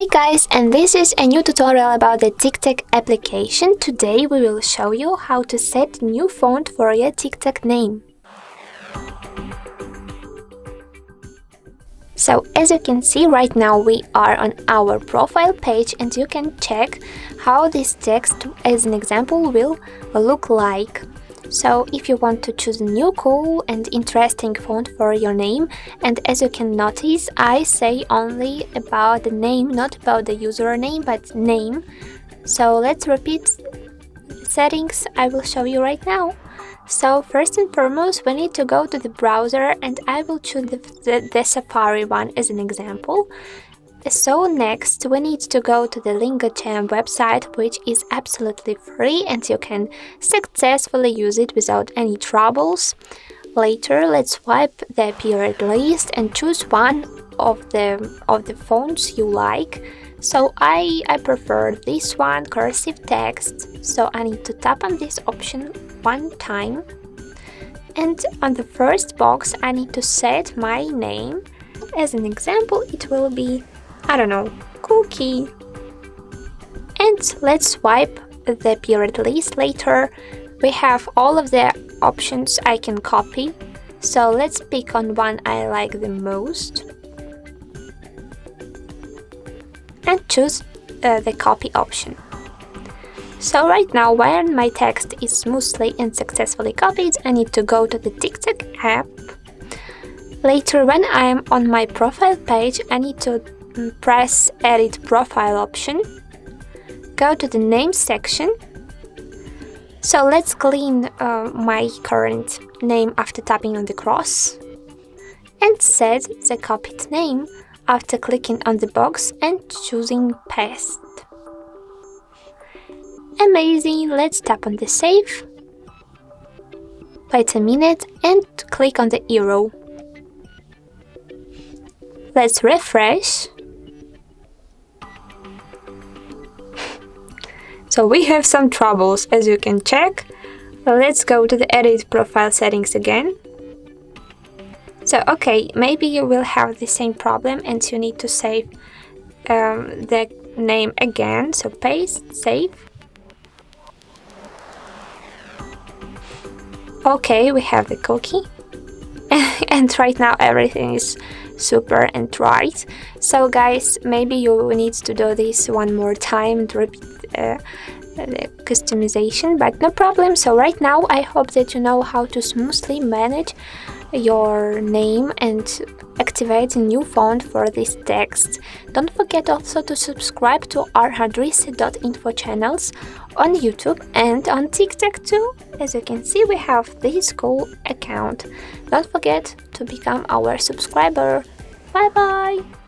Hey guys, and this is a new tutorial about the TikTok application. Today we will show you how to set new font for your TikTok name. So as you can see right now we are on our profile page and you can check how this text as an example will look like. So if you want to choose a new cool and interesting font for your name, and as you can notice I say only about the name, not about the username but name. So let's repeat settings I will show you right now. So first and foremost we need to go to the browser and I will choose the Safari one as an example. So next we need to go to the LingoCham website, which is absolutely free and you can successfully use it without any troubles. Later let's swipe the period list and choose one of the fonts you like. So I prefer this one, cursive text, so I need to tap on this option one time. And on the first box I need to set my name. As an example it will be, I don't know, Cookie. And let's swipe the period list. Later we have all of the options I can copy, so let's pick on one I like the most and choose the copy option. So right now when my text is smoothly and successfully copied, I need to go to the TikTok app. Later when I'm on my profile page I need to press edit profile option, go to the name section. So let's clean my current name after tapping on the cross and set the copied name after clicking on the box and choosing paste. Amazing, let's tap on the save, wait a minute and click on the arrow. Let's refresh. So we have some troubles as you can check. Let's go to the edit profile settings again. So okay, maybe you will have the same problem and you need to save the name again. So paste, save. Okay, we have the cookie. And right now everything is super and right. So guys, maybe you need to do this one more time and repeat the customization, but no problem. So right now I hope that you know how to smoothly manage your name and activate a new font for this text. Don't forget also to subscribe to our HardReset.Info channels on YouTube and on TikTok too. As you can see we have this cool account. Don't forget to become our subscriber. Bye bye!